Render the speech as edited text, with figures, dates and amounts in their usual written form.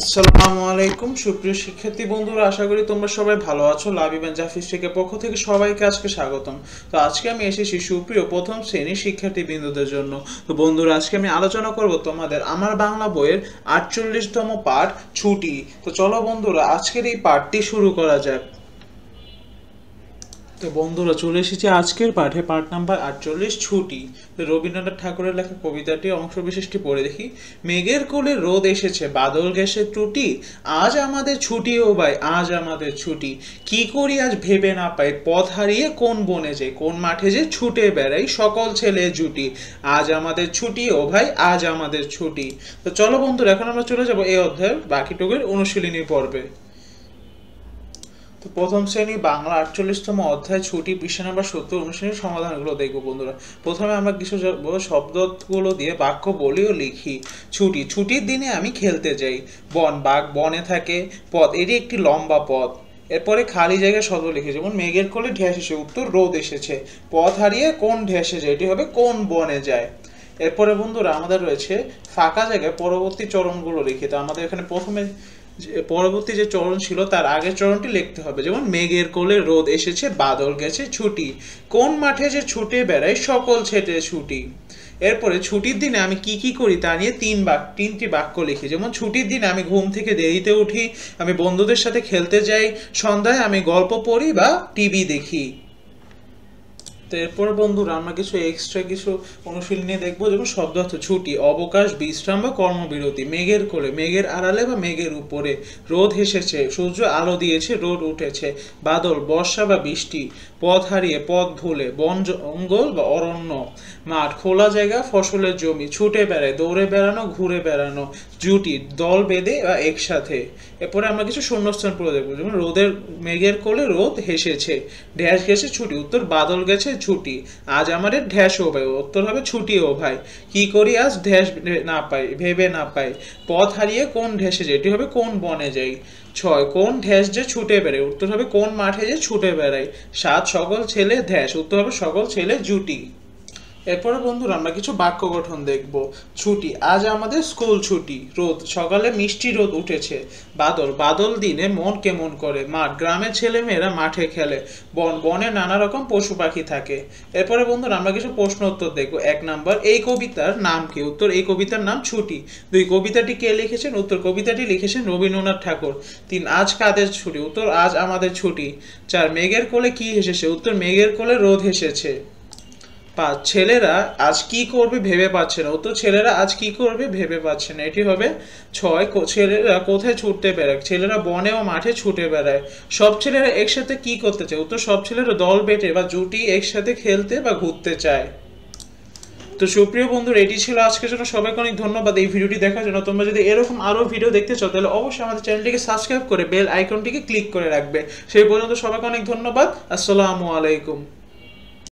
আসসালামু আলাইকুম সুপ্রিয় শিক্ষার্থী বন্ধুরা, আশা করি তোমরা সবাই ভালো আছো। লাভিবান জাফিস থেকে পক্ষ থেকে সবাইকে আজকে স্বাগতম। তো আজকে আমি এসেছি সুপ্রিয় প্রথম শ্রেণীর শিক্ষার্থী বিন্দুদের জন্য। তো বন্ধুরা, আজকে আমি আলোচনা করব তোমাদের আমার বাংলা বইয়ের 48তম পাঠ ছুটি। তো চলো বন্ধুরা, আজকের এই পাঠটি শুরু করা যাক। তো বন্ধুরা, চলে এসেছি আজকের পাঠে, পাঠ নাম্বার 48 ছুটি। তো রবীন্দ্রনাথ ঠাকুরের লেখা কবিতাটি অংশ বিশেষটি পড়ে দেখি। মেঘের কোলে রোদ এসেছে, বাদল গেছে ত্রুটি, আজ আমাদের ছুটি ও ভাই, আজ আমাদের ছুটি। কি করি আজ ভেবে না পাই, পথ হারিয়ে কোন বনে যাই, কোন মাঠে যে ছুটে বেড়াই সকল ছেলে জুটি, আজ আমাদের ছুটি ও ভাই, আজ আমাদের ছুটি। তো চলো বন্ধুরা, এখন আমরা চলে যাব এই অধ্যায়ের বাকিটুকুর অনুশীলনী পর্বে। তো প্রথম শ্রেণী বাংলা 48তম অধ্যায় ছুটি, পৃষ্ঠা নাম্বার 70 অনুশীলনীর সমাধানগুলো দেখবো বন্ধুরা। প্রথমে আমরা কিছু শব্দগুলো দিয়ে বাক্য বলি ও লিখি। ছুটি, ছুটির দিনে আমি খেলতে যাই। বন, বাঘ বনে থাকে। পথ, এটি একটি লম্বা পথ। এরপরে খালি জায়গায় শব্দ লিখে, যেমন মেঘের কোলে ঢেস এসে, উত্তর রোদ এসেছে। পথ হারিয়ে কোন ঢেসে যায়, এটি হবে কোন বনে যায়। এরপরে বন্ধুরা আমাদের রয়েছে ফাঁকা জায়গায় পরবর্তী চরণগুলো লিখে। তো আমাদের এখানে প্রথমে পরবর্তী যে চরণ ছিল তার আগের চরণটি লিখতে হবে, যেমন মেঘের কোলে রোদ এসেছে, বাদল গেছে ছুটি, কোন মাঠে যে ছুটে বেড়ায় সকল ছেটে ছুটি। এরপরে ছুটির দিনে আমি কি কি করি তা নিয়ে তিনটি বাক্য লিখি, যেমন ছুটির দিনে আমি ঘুম থেকে দেরিতে উঠি, আমি বন্ধুদের সাথে খেলতে যাই, সন্ধ্যায় আমি গল্প পড়ি বা টিভি দেখি। তো এরপর বন্ধুরা আমরা কিছু এক্সট্রা কিছু অনুশীলনী দেখবো, যেমন শব্দার্থ। ছুটি, অবকাশ, বিশ্রাম বা কর্মবিরতি। মেঘের কোলে, মেঘের আড়ালে বা মেঘের উপরে। রোদ হেসেছে, সূর্য আলো দিয়েছে, রোদ উঠেছে। বাদল, বর্ষা বা বৃষ্টি। পথ হারিয়ে, পথ ভুলে। বন, জঙ্গল বা অরণ্য। মাঠ, খোলা জায়গা, ফসলের জমি। ছুটে বেড়ায়, দৌড়ে বেড়ানো, ঘুরে বেড়ানো। জুটি, দল বেঁধে বা একসাথে। এরপরে আমরা কিছু শূন্যস্থান পড়ে দেখবো, যেমন মেঘের কোলে রোদ হেসেছে, ঢ্যাস গেছে ছুটি, উত্তর বাদল গেছে ছুটি, আজ আমাদের ঢ্যাস ও ভাই, উত্তর হবে ছুটি ও ভাই। কি করি আজ ঢ্যাস না পাই, ভেবে না পাই। পথ হারিয়ে কোন ঢেসে যায়, এটি হবে কোন বনে যাই। 6, কোন ঢ্যাস যে ছুটে বেড়ায়, উত্তর হবে কোন মাঠে যে ছুটে বেড়ায়। 7, সকল ছেলে ঢ্যাস, উত্তর হবে সকল ছেলে জুটি। এরপরে বন্ধুরা আমরা কিছু বাক্য গঠন দেখব। ছুটি, আজ আমাদের স্কুল ছুটি। রোদ, সকালে মিষ্টি রোদ উঠেছে। বাদল, বাদল দিনে মন কেমন করে। মাঠ, গ্রামের ছেলেমেয়েরা মাঠে খেলে। বন, বনে নানা রকম পশু পাখি থাকে। এরপরে বন্ধুরা আমরা কিছু প্রশ্ন উত্তর দেখব। 1 নাম্বার, এই কবিতার নাম কি, উত্তর এই কবিতার নাম ছুটি। 2, কবিতাটি কে লিখেছেন, উত্তর কবিতাটি লিখেছেন রবীন্দ্রনাথ ঠাকুর। 3, আজ কাদের ছুটি, উত্তর আজ আমাদের ছুটি। 4, মেঘের কোলে কি হেসেছে, উত্তর মেঘের কোলে রোদ হেসেছে। 5, ছেলেরা আজ কি করবে ভেবে পাচ্ছে না, উত্তর ছেলেরা আজ কি করবে ভেবে পাচ্ছে না, এটি হবে 6, ছেলেরা কোথায় ছুটতে বেড়ায়, ছেলেরা বনে ও মাঠে ছুটে বেড়ায়। সব ছেলেরা একসাথে কি করতে চায়, উত্তর সব ছেলেরা দল বেঁধে বা জুটি একসাথে খেলতে বা ঘুরতে চায়। তো সুপ্রিয় বন্ধুরা, এটি ছিল আজকের জন্য। সবাইকে অনেক ধন্যবাদ এই ভিডিওটি দেখার জন্য। তোমরা যদি এরকম আরো ভিডিও দেখতে চাও তাহলে অবশ্যই আমাদের চ্যানেলটিকে সাবস্ক্রাইব করে বেল আইকনটিকে ক্লিক করে রাখবে। সেই পর্যন্ত সবাইকে অনেক ধন্যবাদ। আসসালামু আলাইকুম।